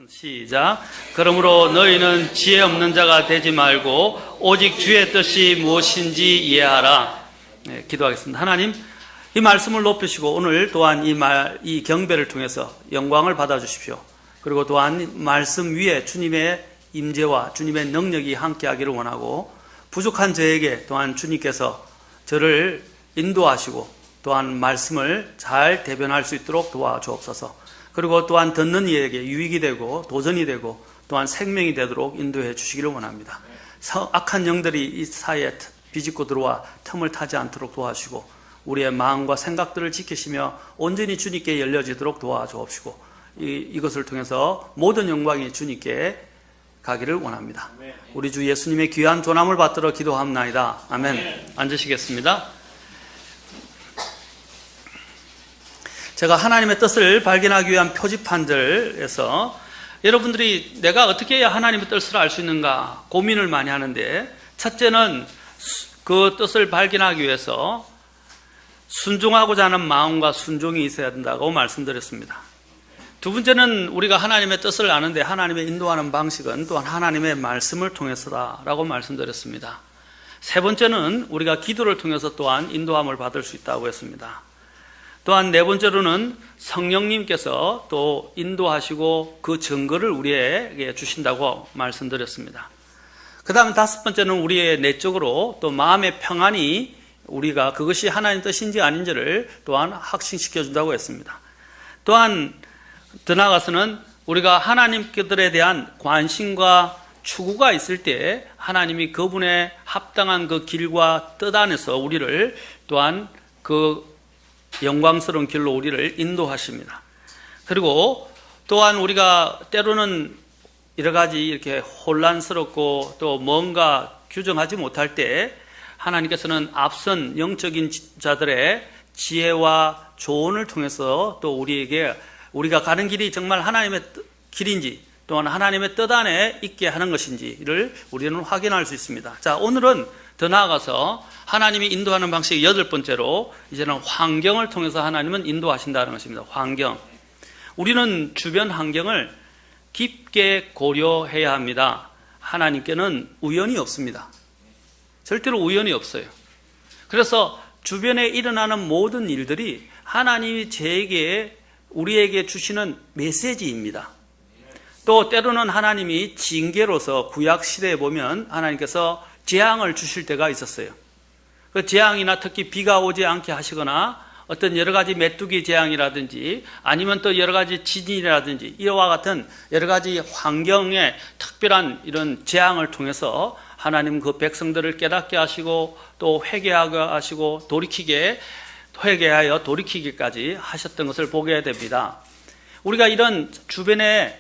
시작. 그러므로 너희는 지혜 없는 자가 되지 말고 오직 주의 뜻이 무엇인지 이해하라. 네, 기도하겠습니다. 하나님, 이 말씀을 높이시고 오늘 또한 이 경배를 통해서 영광을 받아주십시오. 그리고 또한 말씀 위에 주님의 임재와 주님의 능력이 함께하기를 원하고 부족한 저에게 또한 주님께서 저를 인도하시고 또한 말씀을 잘 대변할 수 있도록 도와주옵소서. 그리고 또한 듣는 이에게 유익이 되고 도전이 되고 또한 생명이 되도록 인도해 주시기를 원합니다. 악한 영들이 이 사이에 비집고 들어와 틈을 타지 않도록 도와주시고 우리의 마음과 생각들을 지키시며 온전히 주님께 열려지도록 도와주옵시고 이것을 통해서 모든 영광이 주님께 가기를 원합니다. 우리 주 예수님의 귀한 존함을 받들어 기도합나이다. 아멘. 앉으시겠습니다. 제가 하나님의 뜻을 발견하기 위한 표지판들에서 여러분들이 내가 어떻게 해야 하나님의 뜻을 알 수 있는가 고민을 많이 하는데, 첫째는 그 뜻을 발견하기 위해서 순종하고자 하는 마음과 순종이 있어야 된다고 말씀드렸습니다. 두 번째는 우리가 하나님의 뜻을 아는데 하나님의 인도하는 방식은 또한 하나님의 말씀을 통해서다라고 말씀드렸습니다. 세 번째는 우리가 기도를 통해서 또한 인도함을 받을 수 있다고 했습니다. 또한 네 번째로는 성령님께서 또 인도하시고 그 증거를 우리에게 주신다고 말씀드렸습니다. 그 다음에 다섯 번째는 우리의 내적으로 또 마음의 평안이 우리가 그것이 하나님 뜻인지 아닌지를 또한 확신시켜 준다고 했습니다. 또한 더 나아가서는 우리가 하나님께들에 대한 관심과 추구가 있을 때 하나님이 그분의 합당한 그 길과 뜻 안에서 우리를 또한 그 영광스러운 길로 우리를 인도하십니다. 그리고 또한 우리가 때로는 여러 가지 이렇게 혼란스럽고 또 뭔가 규정하지 못할 때 하나님께서는 앞선 영적인 자들의 지혜와 조언을 통해서 또 우리에게 우리가 가는 길이 정말 하나님의 길인지 또한 하나님의 뜻 안에 있게 하는 것인지를 우리는 확인할 수 있습니다. 자, 오늘은 더 나아가서 하나님이 인도하는 방식 여덟 번째로 이제는 환경을 통해서 하나님은 인도하신다는 것입니다. 환경. 우리는 주변 환경을 깊게 고려해야 합니다. 하나님께는 우연이 없습니다. 절대로 우연이 없어요. 그래서 주변에 일어나는 모든 일들이 하나님이 우리에게 주시는 메시지입니다. 또 때로는 하나님이 징계로서 구약 시대에 보면 하나님께서 재앙을 주실 때가 있었어요. 그 재앙이나 특히 비가 오지 않게 하시거나 어떤 여러 가지 메뚜기 재앙이라든지 아니면 또 여러 가지 지진이라든지 이와 같은 여러 가지 환경의 특별한 이런 재앙을 통해서 하나님 그 백성들을 깨닫게 하시고 또 회개하게 하시고 회개하여 돌이키기까지 하셨던 것을 보게 됩니다. 우리가 이런 주변에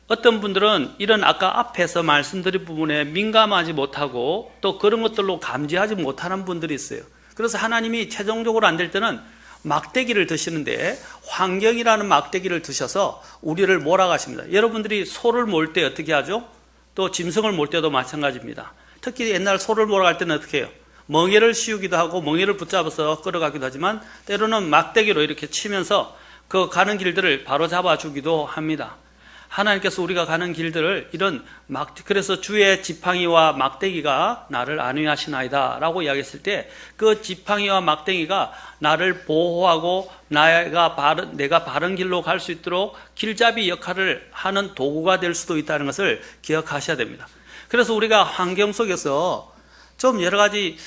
어떤 분들은 이런 아까 앞에서 말씀드린 부분에 민감하지 못하고 또 그런 것들로 감지하지 못하는 분들이 있어요. 그래서 하나님이 최종적으로 안 될 때는 막대기를 드시는데 환경이라는 막대기를 드셔서 우리를 몰아가십니다. 여러분들이 소를 몰 때 어떻게 하죠? 또 짐승을 몰 때도 마찬가지입니다. 특히 옛날 소를 몰아갈 때는 어떻게 해요? 멍에를 씌우기도 하고 멍에를 붙잡아서 끌어가기도 하지만 때로는 막대기로 이렇게 치면서 그 가는 길들을 바로 잡아주기도 합니다. 하나님께서 우리가 가는 길들을 그래서 주의 지팡이와 막대기가 나를 안위하시나이다 라고 이야기했을 때 그 지팡이와 막대기가 나를 보호하고 내가 바른 길로 갈 수 있도록 길잡이 역할을 하는 도구가 될 수도 있다는 것을 기억하셔야 됩니다. 그래서 우리가 환경 속에서 좀 여러 가지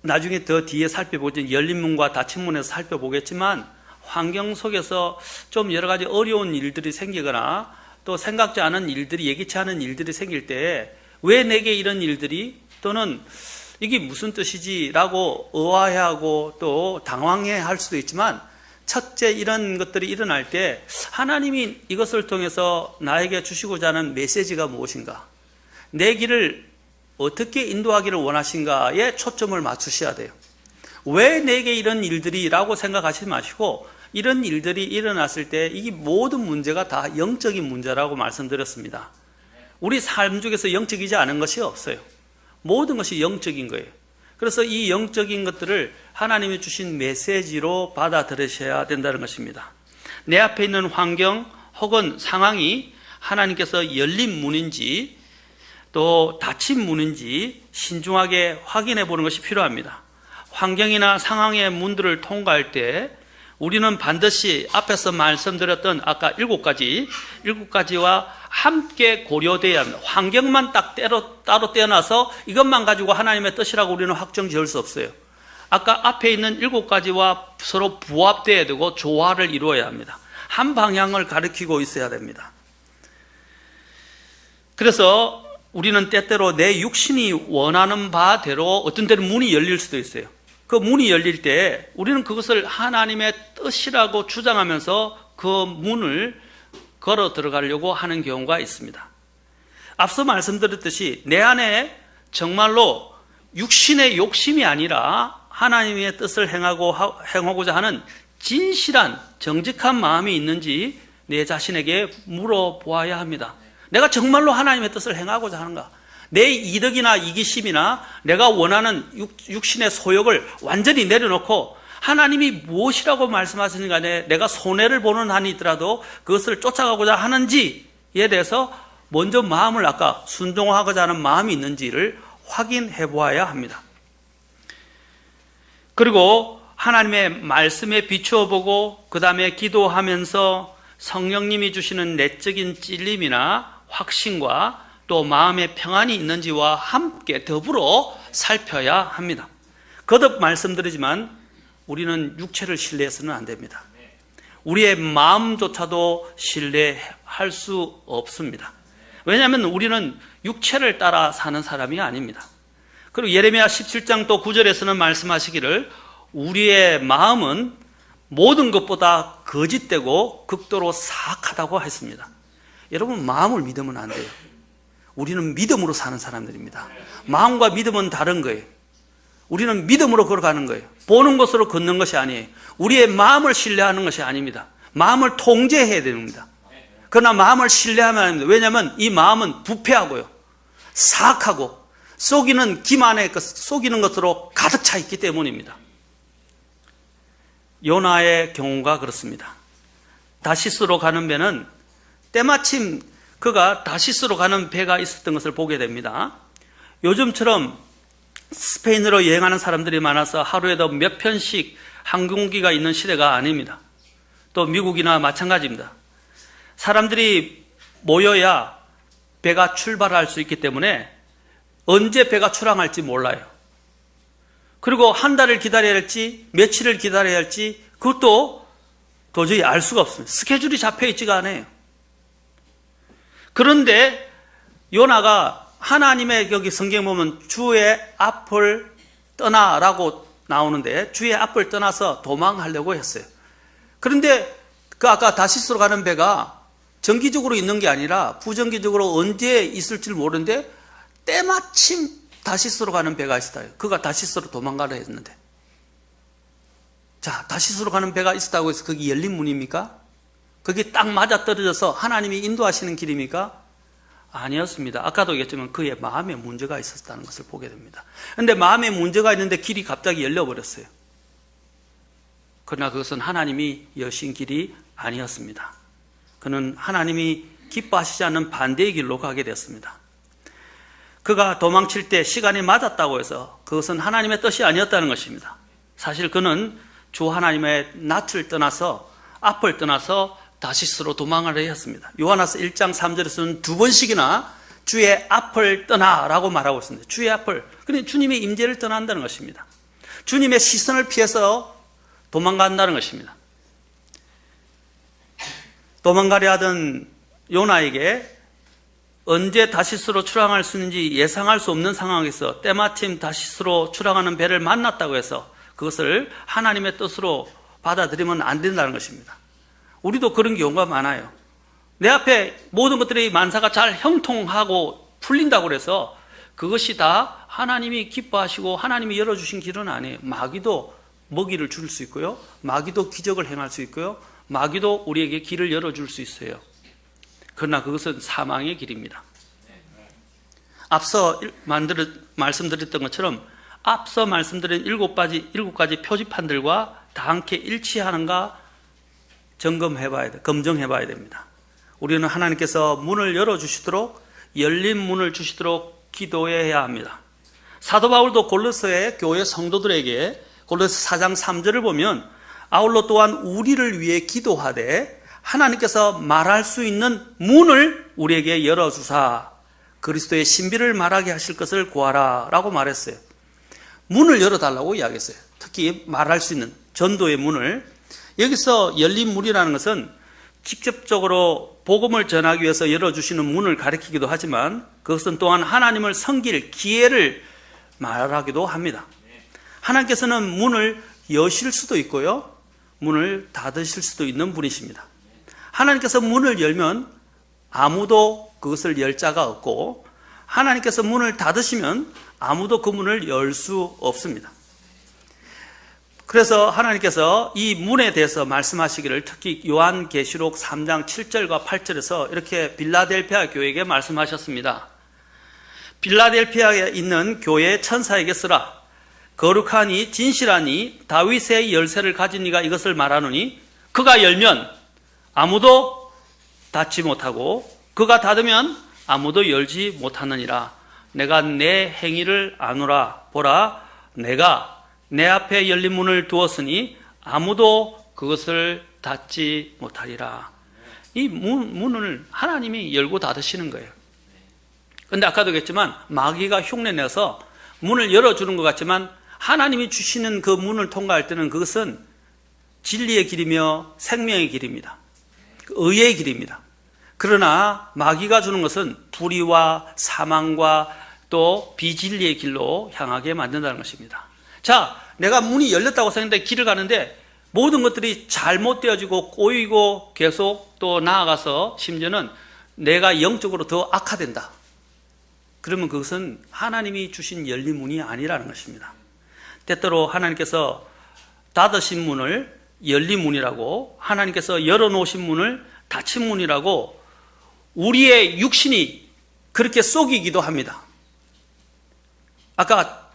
나중에 더 뒤에 살펴보지 열린 문과 닫힌 문에서 살펴보겠지만 환경 속에서 좀 여러 가지 어려운 일들이 생기거나 또 생각지 않은 일들이 예기치 않은 일들이 생길 때 왜 내게 이런 일들이 또는 이게 무슨 뜻이지 라고 의아해하고 또 당황해할 수도 있지만 첫째 이런 것들이 일어날 때 하나님이 이것을 통해서 나에게 주시고자 하는 메시지가 무엇인가 내 길을 어떻게 인도하기를 원하신가에 초점을 맞추셔야 돼요. 왜 내게 이런 일들이 라고 생각하시지 마시고 이런 일들이 일어났을 때 이 모든 문제가 다 영적인 문제라고 말씀드렸습니다. 우리 삶 중에서 영적이지 않은 것이 없어요. 모든 것이 영적인 거예요. 그래서 이 영적인 것들을 하나님이 주신 메시지로 받아들이셔야 된다는 것입니다. 내 앞에 있는 환경 혹은 상황이 하나님께서 열린 문인지 또 닫힌 문인지 신중하게 확인해 보는 것이 필요합니다. 환경이나 상황의 문들을 통과할 때 우리는 반드시 앞에서 말씀드렸던 아까 7가지와 함께 고려돼야 합니다. 환경만 딱 따로 떼어놔서 이것만 가지고 하나님의 뜻이라고 우리는 확정 지을 수 없어요. 아까 앞에 있는 7가지와 서로 부합돼야 되고 조화를 이루어야 합니다. 한 방향을 가리키고 있어야 됩니다. 그래서 우리는 때때로 내 육신이 원하는 바대로 어떤 때는 문이 열릴 수도 있어요. 그 문이 열릴 때 우리는 그것을 하나님의 뜻이라고 주장하면서 그 문을 걸어 들어가려고 하는 경우가 있습니다. 앞서 말씀드렸듯이 내 안에 정말로 육신의 욕심이 아니라 하나님의 뜻을 행하고자 하는 진실한 정직한 마음이 있는지 내 자신에게 물어보아야 합니다. 내가 정말로 하나님의 뜻을 행하고자 하는가? 내 이득이나 이기심이나 내가 원하는 육신의 소욕을 완전히 내려놓고 하나님이 무엇이라고 말씀하시는 간에 내가 손해를 보는 한이 있더라도 그것을 쫓아가고자 하는지에 대해서 먼저 마음을 아까 순종하고자 하는 마음이 있는지를 확인해 보아야 합니다. 그리고 하나님의 말씀에 비추어 보고 그 다음에 기도하면서 성령님이 주시는 내적인 찔림이나 확신과 또 마음의 평안이 있는지와 함께 더불어 살펴야 합니다. 거듭 말씀드리지만 우리는 육체를 신뢰해서는 안 됩니다. 우리의 마음조차도 신뢰할 수 없습니다. 왜냐하면 우리는 육체를 따라 사는 사람이 아닙니다. 그리고 예레미야 17장 또 9절에서는 말씀하시기를 우리의 마음은 모든 것보다 거짓되고 극도로 사악하다고 했습니다. 여러분, 마음을 믿으면 안 돼요. 우리는 믿음으로 사는 사람들입니다. 마음과 믿음은 다른 거예요. 우리는 믿음으로 걸어가는 거예요. 보는 것으로 걷는 것이 아니에요. 우리의 마음을 신뢰하는 것이 아닙니다. 마음을 통제해야 됩니다. 그러나 마음을 신뢰하면 안 됩니다. 왜냐하면 이 마음은 부패하고요, 사악하고 속이는 김 안에 속이는 것으로 가득 차 있기 때문입니다. 요나의 경우가 그렇습니다. 다시스로 가는 배는 때마침 그가 다시스로 가는 배가 있었던 것을 보게 됩니다. 요즘처럼 스페인으로 여행하는 사람들이 많아서 하루에도 몇 편씩 항공기가 있는 시대가 아닙니다. 또 미국이나 마찬가지입니다. 사람들이 모여야 배가 출발할 수 있기 때문에 언제 배가 출항할지 몰라요. 그리고 한 달을 기다려야 할지 며칠을 기다려야 할지 그것도 도저히 알 수가 없습니다. 스케줄이 잡혀 있지가 않아요. 그런데 요나가 하나님의 여기 성경 보면 주의 앞을 떠나라고 나오는데 주의 앞을 떠나서 도망하려고 했어요. 그런데 그 아까 다시스로 가는 배가 정기적으로 있는 게 아니라 부정기적으로 언제 있을지 모르는데 때마침 다시스로 가는 배가 있었다. 그가 다시스로 도망가려 했는데, 자, 다시스로 가는 배가 있었다고 해서 거기 열린 문입니까? 거기 딱 맞아떨어져서 하나님이 인도하시는 길입니까? 아니었습니다. 아까도 얘기했지만 그의 마음에 문제가 있었다는 것을 보게 됩니다. 그런데 마음에 문제가 있는데 길이 갑자기 열려버렸어요. 그러나 그것은 하나님이 여신 길이 아니었습니다. 그는 하나님이 기뻐하시지 않는 반대의 길로 가게 되었습니다. 그가 도망칠 때 시간이 맞았다고 해서 그것은 하나님의 뜻이 아니었다는 것입니다. 사실 그는 주 하나님의 낯을 떠나서 앞을 떠나서 다시스로 도망하려 했습니다. 요한화서 1장 3절에서는 2번씩이나 주의 앞을 떠나라고 말하고 있습니다. 주의 앞을. 그러니까 주님의 임재를 떠난다는 것입니다. 주님의 시선을 피해서 도망간다는 것입니다. 도망가려 하던 요나에게 언제 다시스로 출항할 수 있는지 예상할 수 없는 상황에서 때마침 다시스로 출항하는 배를 만났다고 해서 그것을 하나님의 뜻으로 받아들이면 안 된다는 것입니다. 우리도 그런 경우가 많아요. 내 앞에 모든 것들이 만사가 잘 형통하고 풀린다고 해서 그것이 다 하나님이 기뻐하시고 하나님이 열어주신 길은 아니에요. 마귀도 먹이를 줄 수 있고요, 마귀도 기적을 행할 수 있고요, 마귀도 우리에게 길을 열어줄 수 있어요. 그러나 그것은 사망의 길입니다. 앞서 말씀드렸던 것처럼 앞서 말씀드린 7가지 표지판들과 다 함께 일치하는가 검증해봐야 됩니다. 우리는 하나님께서 문을 열어주시도록, 열린 문을 주시도록 기도해야 합니다. 사도 바울도 골로새의 교회 성도들에게 골로새 4장 3절을 보면 아울러 또한 우리를 위해 기도하되 하나님께서 말할 수 있는 문을 우리에게 열어주사 그리스도의 신비를 말하게 하실 것을 구하라 라고 말했어요. 문을 열어달라고 이야기했어요. 특히 말할 수 있는 전도의 문을. 여기서 열린 문이라는 것은 직접적으로 복음을 전하기 위해서 열어주시는 문을 가리키기도 하지만 그것은 또한 하나님을 섬길 기회를 말하기도 합니다. 하나님께서는 문을 여실 수도 있고요, 문을 닫으실 수도 있는 분이십니다. 하나님께서 문을 열면 아무도 그것을 열 자가 없고, 하나님께서 문을 닫으시면 아무도 그 문을 열 수 없습니다. 그래서 하나님께서 이 문에 대해서 말씀하시기를 특히 요한계시록 3장 7절과 8절에서 이렇게 빌라델피아 교회에게 말씀하셨습니다. 빌라델피아에 있는 교회 천사에게 쓰라. 거룩하니 진실하니 다윗의 열쇠를 가진 이가 이것을 말하노니 그가 열면 아무도 닫지 못하고 그가 닫으면 아무도 열지 못하느니라. 내가 내 행위를 아노라. 보라, 내가 내 앞에 열린 문을 두었으니 아무도 그것을 닫지 못하리라. 이 문을 하나님이 열고 닫으시는 거예요. 그런데 아까도 얘기했지만 마귀가 흉내내서 문을 열어주는 것 같지만 하나님이 주시는 그 문을 통과할 때는 그것은 진리의 길이며 생명의 길입니다. 의의 길입니다. 그러나 마귀가 주는 것은 불의와 사망과 또 비진리의 길로 향하게 만든다는 것입니다. 자, 내가 문이 열렸다고 생각했는데 길을 가는데 모든 것들이 잘못되어지고 꼬이고 계속 또 나아가서 심지어는 내가 영적으로 더 악화된다. 그러면 그것은 하나님이 주신 열린 문이 아니라는 것입니다. 때때로 하나님께서 닫으신 문을 열린 문이라고, 하나님께서 열어놓으신 문을 닫힌 문이라고 우리의 육신이 그렇게 속이기도 합니다. 아까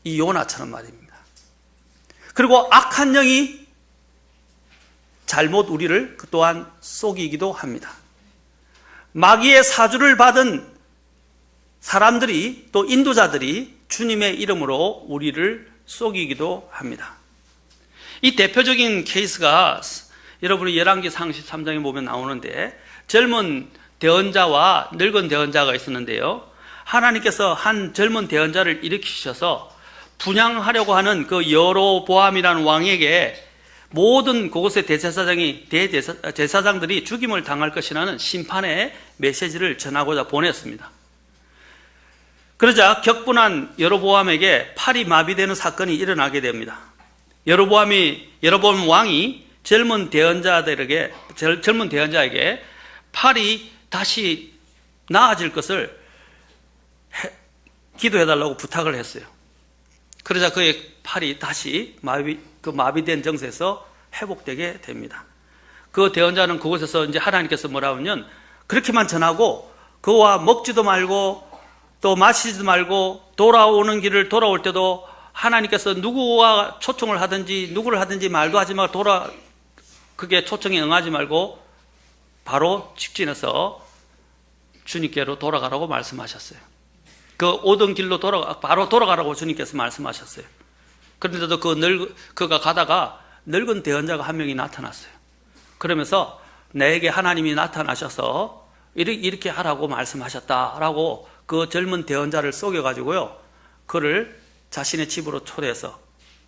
이 요나처럼 말입니다. 그리고 악한 영이 잘못 우리를 또한 속이기도 합니다. 마귀의 사주를 받은 사람들이 또 인도자들이 주님의 이름으로 우리를 속이기도 합니다. 이 대표적인 케이스가 여러분이 열왕기 33장에 보면 나오는데 젊은 대언자와 늙은 대언자가 있었는데요. 하나님께서 한 젊은 대언자를 일으키셔서 분향하려고 하는 그 여로보암이라는 왕에게 모든 그곳의 대제사장들이 죽임을 당할 것이라는 심판의 메시지를 전하고자 보냈습니다. 그러자 격분한 여로보암에게 팔이 마비되는 사건이 일어나게 됩니다. 여로보암 왕이 젊은 대언자에게 팔이 다시 나아질 것을 기도해달라고 부탁을 했어요. 그러자 그의 팔이 다시 마비된 정세에서 회복되게 됩니다. 그 대언자는 그곳에서 이제 하나님께서 뭐라고 하면 그렇게만 전하고 그와 먹지도 말고 또 마시지도 말고 돌아오는 길을 돌아올 때도 하나님께서 누구와 초청을 하든지 누구를 하든지 말도 하지 말고 그게 초청에 응하지 말고 바로 직진해서 주님께로 돌아가라고 말씀하셨어요. 그 오던 길로 바로 돌아가라고 주님께서 말씀하셨어요. 그런데도 그가 가다가 늙은 대언자가 한 명이 나타났어요. 그러면서 내게 하나님이 나타나셔서 이렇게 하라고 말씀하셨다라고 그 젊은 대언자를 속여가지고요, 그를 자신의 집으로 초대해서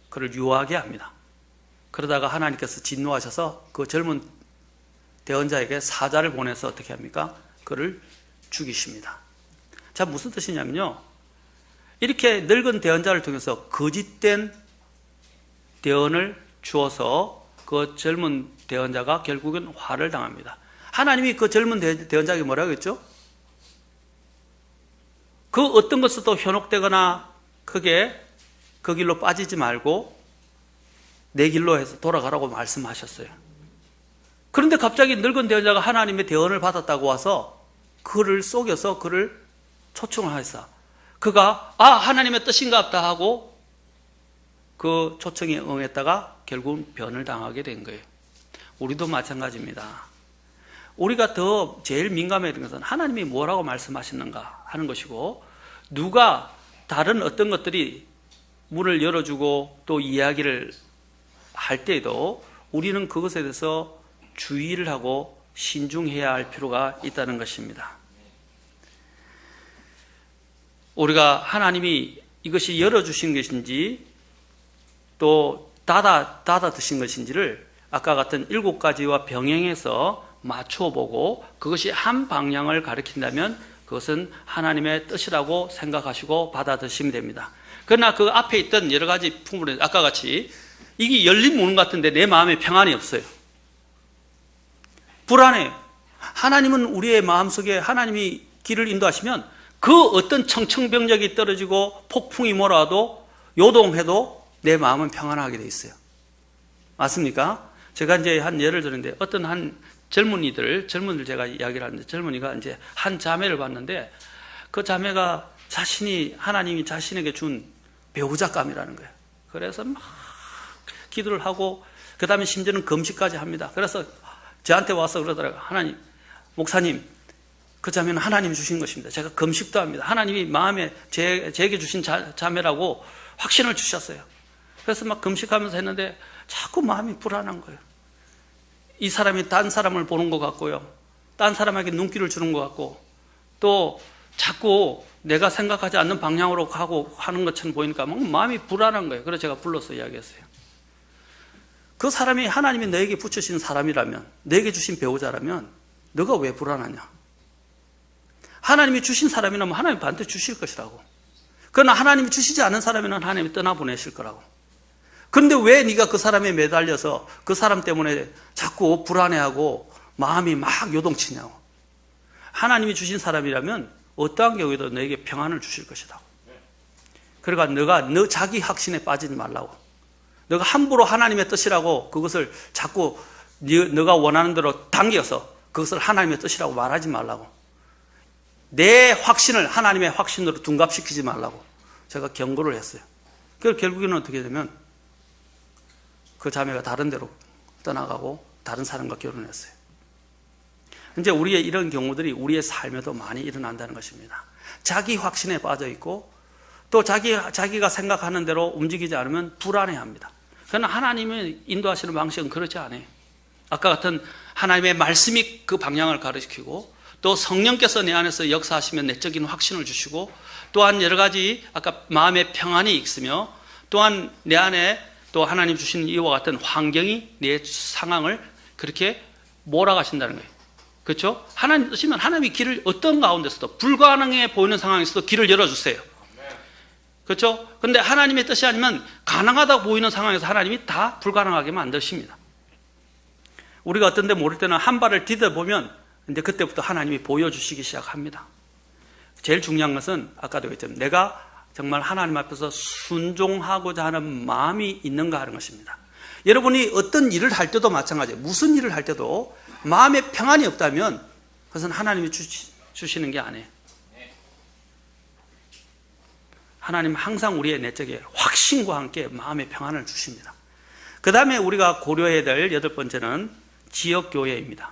그를 유하게 합니다. 그러다가 하나님께서 진노하셔서 그 젊은 대언자에게 사자를 보내서 어떻게 합니까? 그를 죽이십니다. 자, 무슨 뜻이냐면요, 이렇게 늙은 대언자를 통해서 거짓된 대언을 주어서 그 젊은 대언자가 결국은 화를 당합니다. 하나님이 그 젊은 대언자에게 뭐라고 했죠? 그 어떤 것에도 현혹되거나 크게 그 길로 빠지지 말고 내 길로 해서 돌아가라고 말씀하셨어요. 그런데 갑자기 늙은 대언자가 하나님의 대언을 받았다고 와서 그를 속여서 그를 초청을 하였어. 그가 하나님의 뜻인가 보다 하고 그 초청에 응했다가 결국은 변을 당하게 된 거예요. 우리도 마찬가지입니다. 우리가 더 제일 민감해야 되는 것은 하나님이 뭐라고 말씀하시는가 하는 것이고, 누가 다른 어떤 것들이 문을 열어주고 또 이야기를 할 때에도 우리는 그것에 대해서 주의를 하고 신중해야 할 필요가 있다는 것입니다. 우리가 하나님이 이것이 열어주신 것인지 또 닫아 드신 것인지를 아까 같은 7가지와 병행해서 맞춰보고 그것이 한 방향을 가리킨다면 그것은 하나님의 뜻이라고 생각하시고 받아들이시면 됩니다. 그러나 그 앞에 있던 여러 가지 풍물에 아까 같이 이게 열린 문 같은데 내 마음에 평안이 없어요. 불안해요. 하나님은 우리의 마음속에 하나님이 길을 인도하시면 그 어떤 청청병력이 떨어지고 폭풍이 몰아와도 요동해도 내 마음은 평안하게 돼 있어요. 맞습니까? 제가 이제 한 예를 들었는데 어떤 한 젊은이들 제가 이야기를 하는데 젊은이가 이제 한 자매를 봤는데 그 자매가 하나님이 자신에게 준 배우자감이라는 거예요. 그래서 막 기도를 하고 그 다음에 심지어는 금식까지 합니다. 그래서 저한테 와서 그러더라고요. 목사님, 그 자매는 하나님이 주신 것입니다. 제가 금식도 합니다. 하나님이 마음에 제게 주신 자매라고 확신을 주셨어요. 그래서 막 금식하면서 했는데 자꾸 마음이 불안한 거예요. 이 사람이 딴 사람을 보는 것 같고요. 딴 사람에게 눈길을 주는 것 같고 또 자꾸 내가 생각하지 않는 방향으로 가고 하는 것처럼 보이니까 막 마음이 불안한 거예요. 그래서 제가 불러서 이야기했어요. 그 사람이 하나님이 너에게 붙여주신 사람이라면, 너에게 주신 배우자라면 너가 왜 불안하냐? 하나님이 주신 사람이라면 하나님이 반드시 주실 것이라고. 그러나 하나님이 주시지 않은 사람이면 하나님이 떠나보내실 거라고. 그런데 왜 네가 그 사람에 매달려서 그 사람 때문에 자꾸 불안해하고 마음이 막 요동치냐고. 하나님이 주신 사람이라면 어떠한 경우에도 너에게 평안을 주실 것이다. 그러니까 너 자기 확신에 빠지지 말라고. 너가 함부로 하나님의 뜻이라고 그것을 자꾸 너가 원하는 대로 당겨서 그것을 하나님의 뜻이라고 말하지 말라고. 내 확신을 하나님의 확신으로 둔갑시키지 말라고 제가 경고를 했어요. 그래서 결국에는 어떻게 되면 그 자매가 다른 데로 떠나가고 다른 사람과 결혼했어요. 이제 우리의 이런 경우들이 우리의 삶에도 많이 일어난다는 것입니다. 자기 확신에 빠져 있고 또 자기가 생각하는 대로 움직이지 않으면 불안해합니다. 그러나 하나님의 인도하시는 방식은 그렇지 않아요. 아까 같은 하나님의 말씀이 그 방향을 가르치고 또 성령께서 내 안에서 역사하시면 내적인 확신을 주시고 또한 여러 가지 아까 마음의 평안이 있으며 또한 내 안에 또 하나님 주신 이와 같은 환경이 내 상황을 그렇게 몰아가신다는 거예요. 그렇죠? 하나님 뜻이면 하나님이 길을 어떤 가운데서도 불가능해 보이는 상황에서도 길을 열어주세요. 그렇죠? 그런데 하나님의 뜻이 아니면 가능하다고 보이는 상황에서 하나님이 다 불가능하게 만드십니다. 우리가 어떤 데 모를 때는 한 발을 디뎌보면 근데 그때부터 하나님이 보여주시기 시작합니다. 제일 중요한 것은 아까도 했지만 내가 정말 하나님 앞에서 순종하고자 하는 마음이 있는가 하는 것입니다. 여러분이 어떤 일을 할 때도 마찬가지예요. 무슨 일을 할 때도 마음에 평안이 없다면 그것은 하나님이 주시는 게 아니에요. 하나님은 항상 우리의 내적에 확신과 함께 마음의 평안을 주십니다. 그 다음에 우리가 고려해야 될 8번째는 지역교회입니다.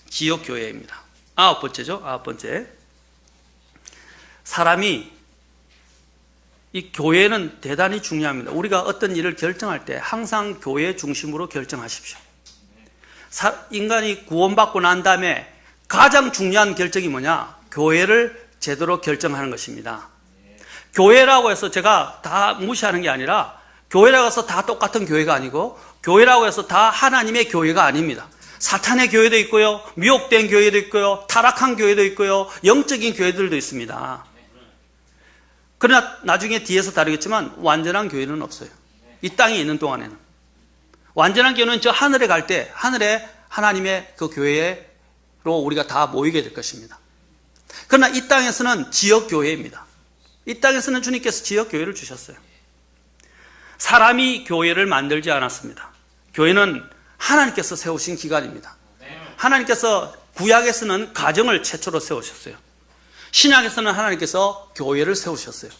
지역교회입니다. 9번째죠. 9번째. 사람이 이 교회는 대단히 중요합니다. 우리가 어떤 일을 결정할 때 항상 교회 중심으로 결정하십시오. 인간이 구원받고 난 다음에 가장 중요한 결정이 뭐냐? 교회를 제대로 결정하는 것입니다. 교회라고 해서 제가 다 무시하는 게 아니라 교회라고 해서 다 똑같은 교회가 아니고 교회라고 해서 다 하나님의 교회가 아닙니다. 사탄의 교회도 있고요, 미혹된 교회도 있고요, 타락한 교회도 있고요, 영적인 교회들도 있습니다. 그러나 나중에 뒤에서 다루겠지만 완전한 교회는 없어요. 이 땅에 있는 동안에는. 완전한 교회는 저 하늘에 갈 때 하늘에 하나님의 그 교회로 우리가 다 모이게 될 것입니다. 그러나 이 땅에서는 지역교회입니다. 이 땅에서는 주님께서 지역교회를 주셨어요. 사람이 교회를 만들지 않았습니다. 교회는 하나님께서 세우신 기관입니다. 하나님께서 구약에서는 가정을 최초로 세우셨어요. 신약에서는 하나님께서 교회를 세우셨어요.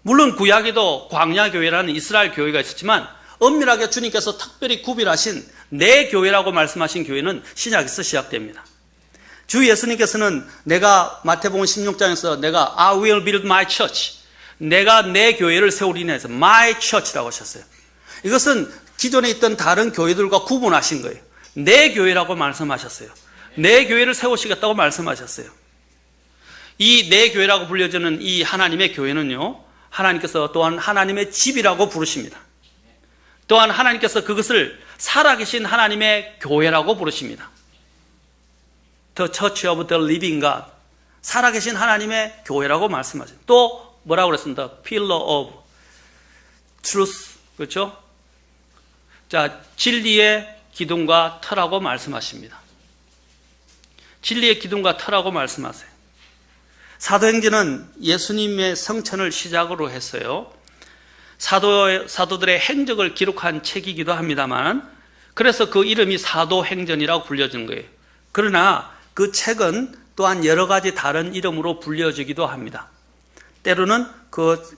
물론 구약에도 광야교회라는 이스라엘 교회가 있었지만 엄밀하게 주님께서 특별히 구별하신 내 교회라고 말씀하신 교회는 신약에서 시작됩니다. 주 예수님께서는 내가 마태복음 16장에서 내가 I will build my church, 내가 내 교회를 세우리니 해서 my church라고 하셨어요. 이것은 기존에 있던 다른 교회들과 구분하신 거예요. 내 교회라고 말씀하셨어요. 내 교회를 세우시겠다고 말씀하셨어요. 이 내 교회라고 불려지는 이 하나님의 교회는요, 하나님께서 또한 하나님의 집이라고 부르십니다. 또한 하나님께서 그것을 살아계신 하나님의 교회라고 부르십니다. The Church of the Living God, 살아계신 하나님의 교회라고 말씀하십니다. 또 뭐라고 그랬습니다? Pillar of Truth, 그렇죠? 자, 진리의 기둥과 터라고 말씀하십니다. 진리의 기둥과 터라고 말씀하세요. 사도행전은 예수님의 성천을 시작으로 했어요. 사도들의 행적을 기록한 책이기도 합니다만, 그래서 그 이름이 사도행전이라고 불려진 거예요. 그러나 그 책은 또한 여러 가지 다른 이름으로 불려지기도 합니다. 때로는 그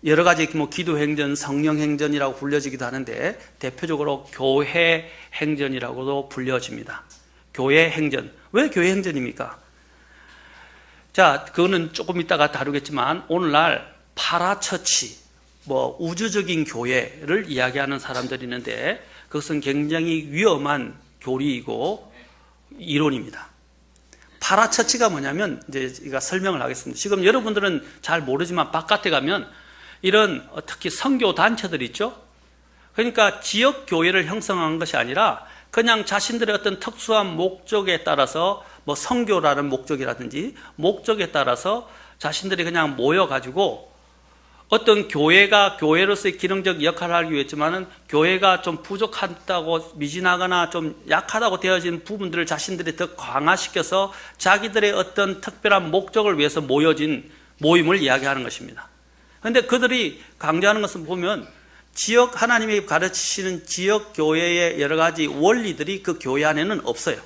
여러 가지 기도행전, 성령행전이라고 불려지기도 하는데 대표적으로 교회행전이라고도 불려집니다. 교회행전. 왜 교회행전입니까? 자, 그거는 조금 이따가 다루겠지만 오늘날 파라처치, 우주적인 교회를 이야기하는 사람들이 있는데 그것은 굉장히 위험한 교리이고 이론입니다. 파라처치가 뭐냐면, 이제 제가 설명을 하겠습니다. 지금 여러분들은 잘 모르지만 바깥에 가면 이런 특히 선교 단체들 있죠? 그러니까 지역 교회를 형성한 것이 아니라 그냥 자신들의 어떤 특수한 목적에 따라서 선교라는 목적이라든지 목적에 따라서 자신들이 그냥 모여가지고 어떤 교회가 교회로서의 기능적 역할을 하기 위해서만은 교회가 좀 부족하다고 미진하거나 좀 약하다고 되어진 부분들을 자신들이 더 강화시켜서 자기들의 어떤 특별한 목적을 위해서 모여진 모임을 이야기하는 것입니다. 그런데 그들이 강조하는 것을 보면 지역 하나님이 가르치시는 지역 교회의 여러 가지 원리들이 그 교회 안에는 없어요.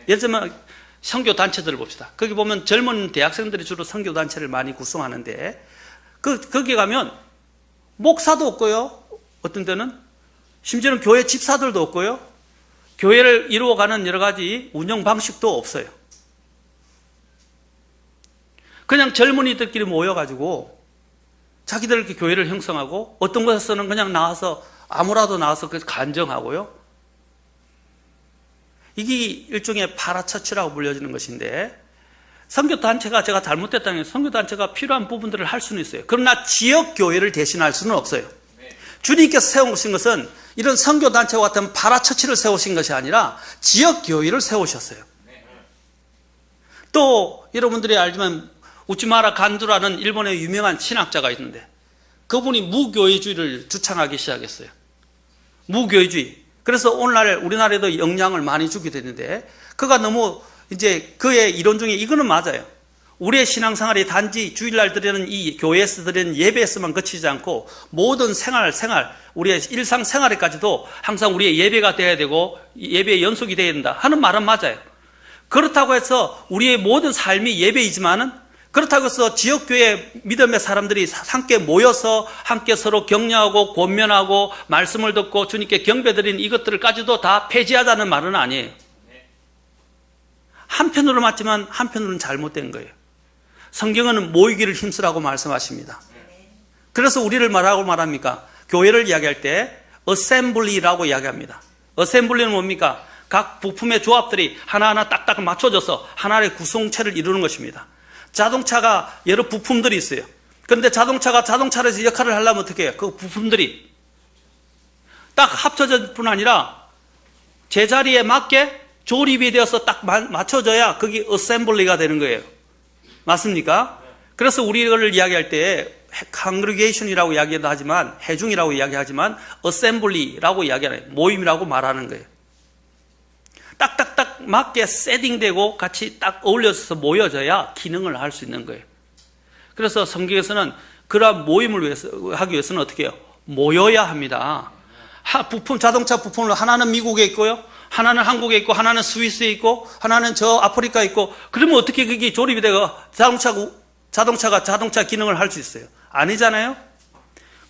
예를 들면 선교 단체들을 봅시다. 거기 보면 젊은 대학생들이 주로 선교 단체를 많이 구성하는데 거기 가면 목사도 없고요. 어떤 데는 심지어는 교회 집사들도 없고요. 교회를 이루어가는 여러 가지 운영 방식도 없어요. 그냥 젊은이들끼리 모여가지고 자기들 이렇게 교회를 형성하고 어떤 곳에서는 그냥 나와서 아무라도 나와서 간정하고요. 이게 일종의 파라처치라고 불려지는 것인데 선교단체가 제가 잘못됐다면 선교단체가 필요한 부분들을 할 수는 있어요. 그러나 지역교회를 대신할 수는 없어요. 주님께서 세우신 것은 이런 선교단체와 같은 파라처치를 세우신 것이 아니라 지역교회를 세우셨어요. 또 여러분들이 알지만 우치마라 간두라는 일본의 유명한 신학자가 있는데 그분이 무교회주의를 주창하기 시작했어요. 무교회주의. 그래서 오늘날 우리나라에도 영향을 많이 주게 되는데 그가 너무 이제 그의 이론 중에 이거는 맞아요. 우리의 신앙생활이 단지 주일날 드리는 이 교회에서 드리는 예배에서만 그치지 않고 모든 생활, 우리의 일상생활에까지도 항상 우리의 예배가 돼야 되고 예배의 연속이 돼야 된다 하는 말은 맞아요. 그렇다고 해서 우리의 모든 삶이 예배이지만은 그렇다고 해서 지역교회 믿음의 사람들이 함께 모여서 함께 서로 격려하고 권면하고 말씀을 듣고 주님께 경배드리는 이것들까지도 다 폐지하자는 말은 아니에요. 한편으로 맞지만 한편으로는 잘못된 거예요. 성경은 모이기를 힘쓰라고 말씀하십니다. 그래서 우리를 뭐라고 말합니까? 교회를 이야기할 때 어셈블리라고 이야기합니다. 어셈블리는 뭡니까? 각 부품의 조합들이 하나하나 딱딱 맞춰져서 하나의 구성체를 이루는 것입니다. 자동차가 여러 부품들이 있어요. 그런데 자동차가 자동차에서 역할을 하려면 어떻게 해요? 그 부품들이 딱 합쳐질 뿐 아니라 제자리에 맞게 조립이 되어서 딱 맞춰져야 그게 어셈블리가 되는 거예요. 맞습니까? 그래서 우리를 이야기할 때 congregation이라고 이야기도 하지만 회중이라고 이야기하지만 assembly라고 이야기하는 모임이라고 말하는 거예요. 딱딱딱 맞게 세팅되고 같이 딱 어울려서 모여져야 기능을 할 수 있는 거예요. 그래서 성경에서는 그러한 모임을 하기 위해서는 어떻게 해요? 모여야 합니다. 자동차 부품을 하나는 미국에 있고요. 하나는 한국에 있고, 하나는 스위스에 있고, 하나는 저 아프리카에 있고, 그러면 어떻게 그게 조립이 되고 자동차가 자동차 기능을 할 수 있어요? 아니잖아요?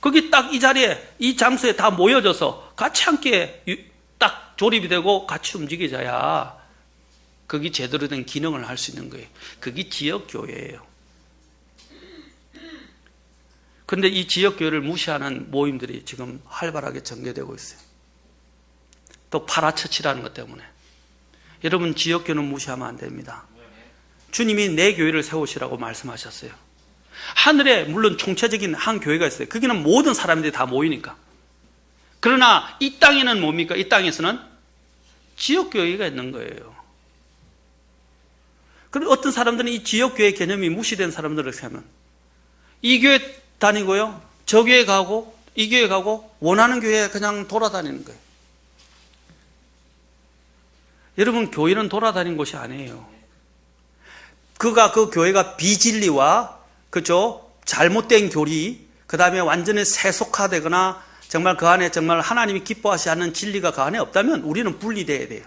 거기 딱 이 자리에, 이 장소에 다 모여져서 같이 함께 딱 조립이 되고 같이 움직여져야 거기 제대로 된 기능을 할 수 있는 거예요. 그게 지역교회예요. 그런데 이 지역교회를 무시하는 모임들이 지금 활발하게 전개되고 있어요. 또 파라처치라는 것 때문에. 여러분, 지역교회는 무시하면 안 됩니다. 주님이 내 교회를 세우시라고 말씀하셨어요. 하늘에 물론 총체적인 한 교회가 있어요. 거기는 모든 사람들이 다 모이니까. 그러나 이 땅에는 뭡니까? 이 땅에서는 지역교회가 있는 거예요. 그리고 어떤 사람들은 이 지역교회 개념이 무시된 사람들을 생각하면 이 교회 다니고요, 저 교회 가고, 이 교회 가고, 원하는 교회에 그냥 돌아다니는 거예요. 여러분, 교회는 돌아다니는 곳이 아니에요. 그 교회가 비진리와, 그죠? 잘못된 교리, 그 다음에 완전히 세속화되거나, 정말 그 안에 정말 하나님이 기뻐하지 않는 진리가 그 안에 없다면 우리는 분리돼야 돼요.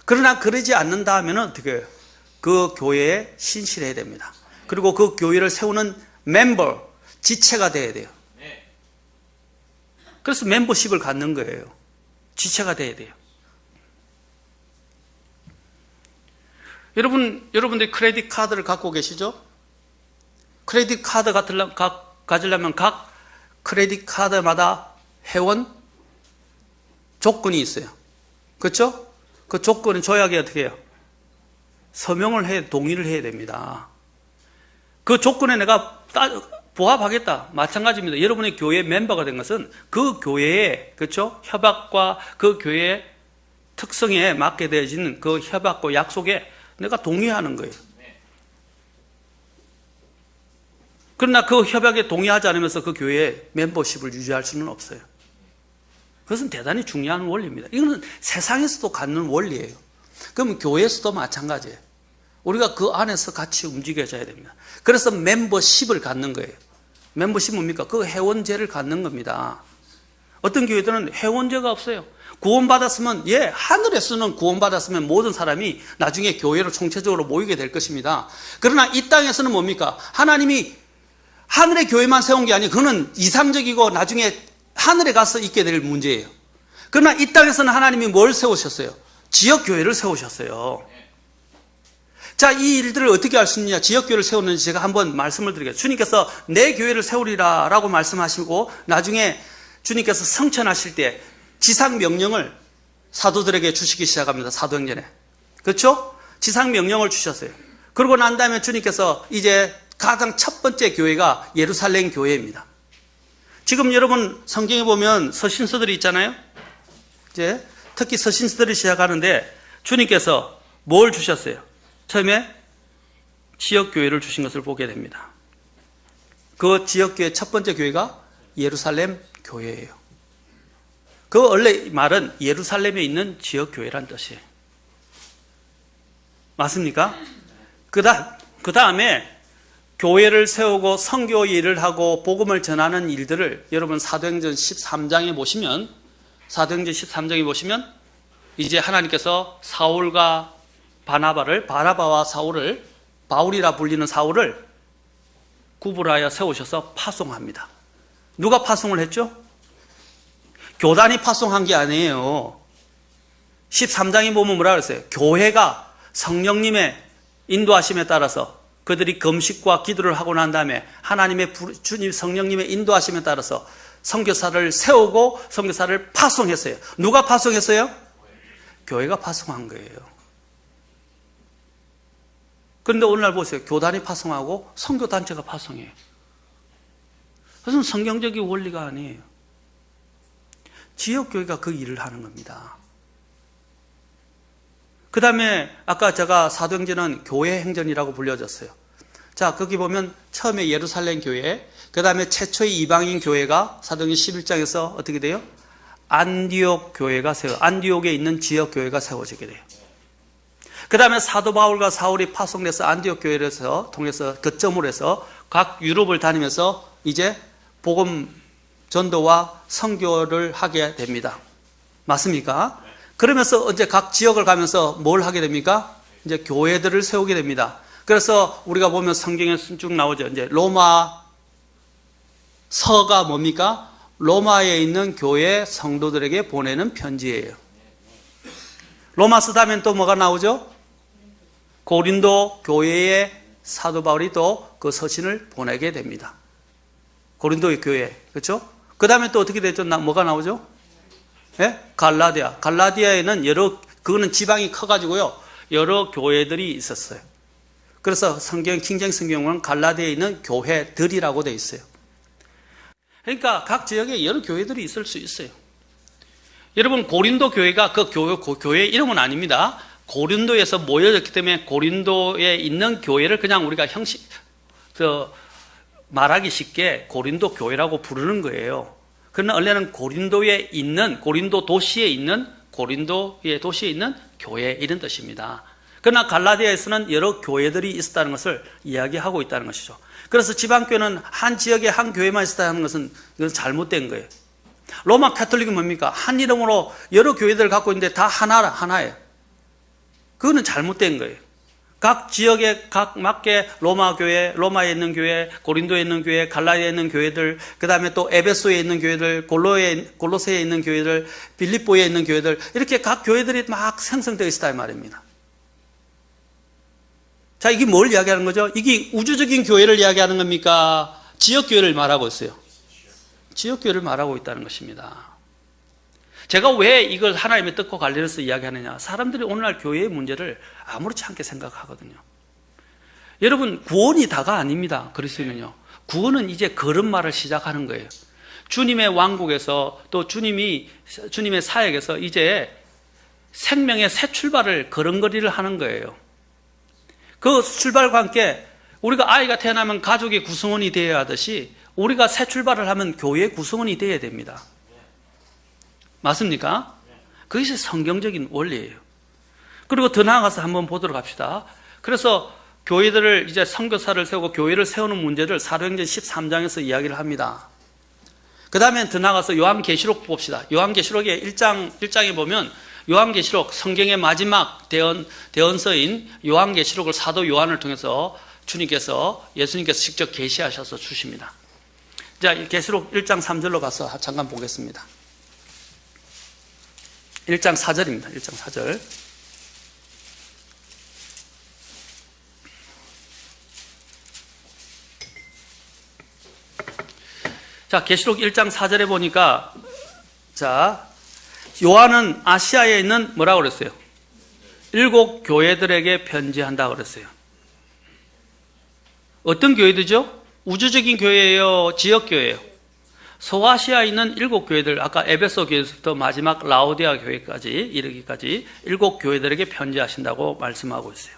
그러나 그러지 않는다 하면 어떻게 해요? 그 교회에 신실해야 됩니다. 그리고 그 교회를 세우는 멤버, 지체가 돼야 돼요. 그래서 멤버십을 갖는 거예요. 지체가 돼야 돼요. 여러분들이 크레딧 카드를 갖고 계시죠? 크레딧 카드 가지려면 각 크레딧 카드마다 회원 조건이 있어요. 그렇죠? 그 조건은 조약에 어떻게 해요? 동의를 해야 됩니다. 그 조건에 내가 부합하겠다. 마찬가지입니다. 여러분의 교회 멤버가 된 것은 그 교회의, 그렇죠? 협약과 그 교회의 특성에 맞게 되어진 그 협약과 약속에 내가 동의하는 거예요. 그러나 그 협약에 동의하지 않으면서 그 교회의 멤버십을 유지할 수는 없어요. 그것은 대단히 중요한 원리입니다. 이거는 세상에서도 갖는 원리예요. 그럼 교회에서도 마찬가지예요. 우리가 그 안에서 같이 움직여져야 됩니다. 그래서 멤버십을 갖는 거예요. 멤버십 뭡니까? 그 회원제를 갖는 겁니다. 어떤 교회들은 회원제가 없어요. 구원받았으면, 하늘에서는 구원받았으면 모든 사람이 나중에 교회로 총체적으로 모이게 될 것입니다. 그러나 이 땅에서는 뭡니까? 하나님이 하늘의 교회만 세운 게 아니고 그거는 이상적이고 나중에 하늘에 가서 있게 될 문제예요. 그러나 이 땅에서는 하나님이 뭘 세우셨어요? 지역교회를 세우셨어요. 자, 이 일들을 어떻게 할 수 있느냐, 지역교회를 세우는지 제가 한번 말씀을 드리겠습니다. 주님께서 내 교회를 세우리라 라고 말씀하시고 나중에 주님께서 성천하실 때 지상명령을 사도들에게 주시기 시작합니다. 사도행전에. 그렇죠? 지상명령을 주셨어요. 그러고 난 다음에 주님께서 이제 가장 첫 번째 교회가 예루살렘 교회입니다. 지금 여러분 성경에 보면 서신서들이 있잖아요. 이제 특히 서신서들이 시작하는데 주님께서 뭘 주셨어요? 처음에 지역교회를 주신 것을 보게 됩니다. 그 지역교회 첫 번째 교회가 예루살렘 교회예요. 그 원래 말은 예루살렘에 있는 지역교회란 뜻이에요. 맞습니까? 그 다음에 교회를 세우고 선교 일을 하고 복음을 전하는 일들을 여러분 사도행전 13장에 보시면 이제 하나님께서 사울과 바나바와 사울을, 바울이라 불리는 사울을 구분하여 세우셔서 파송합니다. 누가 파송을 했죠? 교단이 파송한 게 아니에요. 13장에 보면 뭐라 그랬어요? 교회가 성령님의 인도하심에 따라서 그들이 금식과 기도를 하고 난 다음에 하나님의 주님 성령님의 인도하심에 따라서 선교사를 세우고 선교사를 파송했어요. 누가 파송했어요? 교회가 파송한 거예요. 그런데 오늘날 보세요. 교단이 파송하고 선교단체가 파송해요. 그것은 성경적인 원리가 아니에요. 지역교회가 그 일을 하는 겁니다. 그 다음에 아까 제가 사도행전은 교회 행전이라고 불려졌어요. 자, 거기 보면 처음에 예루살렘 교회, 그 다음에 최초의 이방인 교회가 사도행전 11장에서 어떻게 돼요? 안디옥 교회가 안디옥에 있는 지역교회가 세워지게 돼요. 그 다음에 사도 바울과 사울이 파송돼서 안디옥 교회를 통해서 거점으로 해서 각 유럽을 다니면서 이제 복음 전도와 선교를 하게 됩니다. 맞습니까? 그러면서 이제 각 지역을 가면서 뭘 하게 됩니까? 이제 교회들을 세우게 됩니다. 그래서 우리가 보면 성경에 쭉 나오죠. 이제 로마 서가 뭡니까? 로마에 있는 교회 성도들에게 보내는 편지예요. 로마서 다음엔 또 뭐가 나오죠? 고린도 교회에 사도 바울이 또 그 서신을 보내게 됩니다. 고린도의 교회, 그렇죠? 그 다음에 또 어떻게 되죠? 뭐가 나오죠? 예? 갈라디아. 갈라디아에는 그거는 지방이 커가지고요, 여러 교회들이 있었어요. 그래서 킹제임 성경은 갈라디아에 있는 교회들이라고 되어 있어요. 그러니까 각 지역에 여러 교회들이 있을 수 있어요. 여러분, 고린도 교회가 그 교회 이름은 아닙니다. 고린도에서 모여졌기 때문에 고린도에 있는 교회를 그냥 우리가 말하기 쉽게 고린도 교회라고 부르는 거예요. 그러나 원래는 고린도에 있는, 고린도의 도시에 있는 교회, 이런 뜻입니다. 그러나 갈라디아에서는 여러 교회들이 있었다는 것을 이야기하고 있다는 것이죠. 그래서 지방교회는 한 지역에 한 교회만 있었다는 것은 이건 잘못된 거예요. 로마 카톨릭은 뭡니까? 한 이름으로 여러 교회들을 갖고 있는데 다 하나예요. 그거는 잘못된 거예요. 각 지역에 각 맞게 로마 교회, 로마에 있는 교회, 고린도에 있는 교회, 갈라디아에 있는 교회들, 그 다음에 또 에베소에 있는 교회들, 골로새에 있는 교회들, 빌립보에 있는 교회들, 이렇게 각 교회들이 막 생성되어 있다 이 말입니다. 자, 이게 뭘 이야기하는 거죠? 이게 우주적인 교회를 이야기하는 겁니까? 지역교회를 말하고 있어요. 지역교회를 말하고 있다는 것입니다. 제가 왜 이걸 하나님의 뜻과 관련해서 이야기하느냐? 사람들이 오늘날 교회의 문제를 아무렇지 않게 생각하거든요. 여러분, 구원이 다가 아닙니다. 그리스도인은요. 구원은 이제 걸음마를 시작하는 거예요. 주님의 왕국에서 또 주님의 사역에서 이제 생명의 새 출발을 걸음걸이를 하는 거예요. 그 출발과 함께 우리가 아이가 태어나면 가족의 구성원이 되어야 하듯이 우리가 새 출발을 하면 교회의 구성원이 되어야 됩니다. 맞습니까? 그것이 성경적인 원리예요. 그리고 더 나아가서 한번 보도록 합시다. 그래서 교회들을 이제 선교사를 세우고 교회를 세우는 문제를 사도행전 13장에서 이야기를 합니다. 그 다음에 더 나아가서 요한계시록 봅시다. 요한계시록의 1장에 보면 요한계시록, 성경의 마지막 대언서인 요한계시록을 사도 요한을 통해서 예수님께서 직접 계시하셔서 주십니다. 자, 계시록 1장 3절로 가서 잠깐 보겠습니다. 1장 4절입니다. 1장 4절. 자, 계시록 1장 4절에 보니까, 자, 요한은 아시아에 있는 뭐라고 그랬어요? 7 교회들에게 편지한다고 그랬어요. 어떤 교회들이죠? 우주적인 교회예요? 지역교회예요? 소아시아에 있는 7 교회들, 아까 에베소 교회에서부터 마지막 라오디아 교회까지 이르기까지 7 교회들에게 편지하신다고 말씀하고 있어요.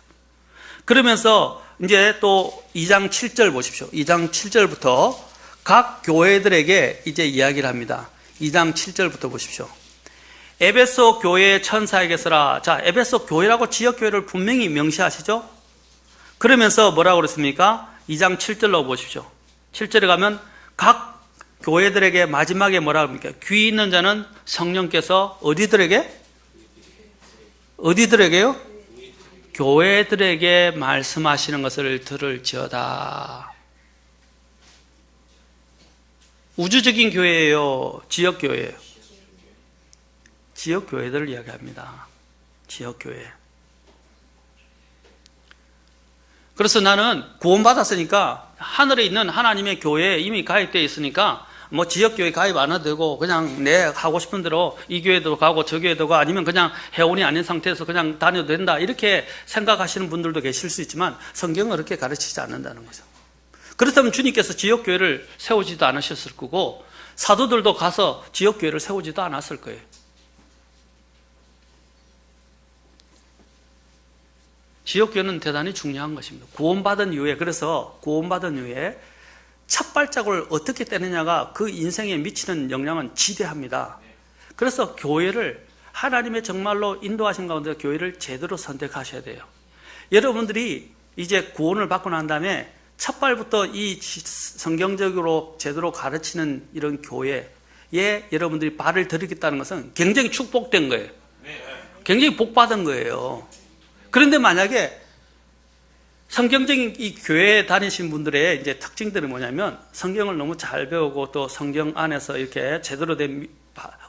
그러면서 이제 또 2장 7절 보십시오. 2장 7절부터 각 교회들에게 이제 이야기를 합니다. 2장 7절부터 보십시오. 에베소 교회의 천사에게서라. 자, 에베소 교회라고 지역교회를 분명히 명시하시죠? 그러면서 뭐라고 그랬습니까? 2장 7절로 보십시오. 7절에 가면 각 교회들에게 마지막에 뭐라고 합니까? 귀 있는 자는 성령께서 어디들에게요? 교회들에게 말씀하시는 것을 들을지어다. 우주적인 교회예요? 지역교회예요? 지역교회들을 이야기합니다. 지역교회. 그래서 나는 구원받았으니까 하늘에 있는 하나님의 교회에 이미 가입되어 있으니까 뭐 지역교회 가입 안 해도 되고 그냥 내 하고 싶은 대로 이 교회도 가고 저 교회도 가고 아니면 그냥 회원이 아닌 상태에서 그냥 다녀도 된다, 이렇게 생각하시는 분들도 계실 수 있지만 성경은 그렇게 가르치지 않는다는 거죠. 그렇다면 주님께서 지역교회를 세우지도 않으셨을 거고 사도들도 가서 지역교회를 세우지도 않았을 거예요. 지역교회는 대단히 중요한 것입니다. 구원받은 이후에, 그래서 구원받은 이후에 첫 발자국을 어떻게 떼느냐가 그 인생에 미치는 영향은 지대합니다. 그래서 교회를, 하나님의 정말로 인도하신 가운데 교회를 제대로 선택하셔야 돼요. 여러분들이 이제 구원을 받고 난 다음에 첫발부터 이 성경적으로 제대로 가르치는 이런 교회에 여러분들이 발을 들이겠다는 것은 굉장히 축복된 거예요. 굉장히 복받은 거예요. 그런데 만약에 성경적인 이 교회에 다니신 분들의 이제 특징들이 뭐냐면 성경을 너무 잘 배우고 또 성경 안에서 이렇게 제대로 된,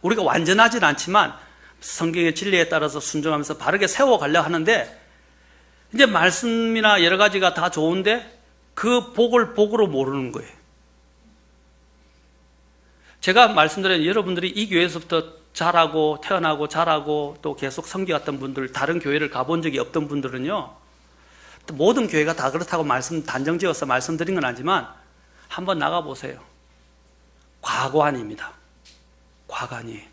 우리가 완전하진 않지만 성경의 진리에 따라서 순종하면서 바르게 세워가려 하는데 이제 말씀이나 여러 가지가 다 좋은데 그 복을 복으로 모르는 거예요. 제가 말씀드린 여러분들이 이 교회에서부터 자라고 태어나고 자라고 또 계속 섬겨왔던 분들, 다른 교회를 가본 적이 없던 분들은요, 모든 교회가 다 그렇다고 단정지어서 말씀드린 건 아니지만 한번 나가보세요. 과관입니다. 과관이에요.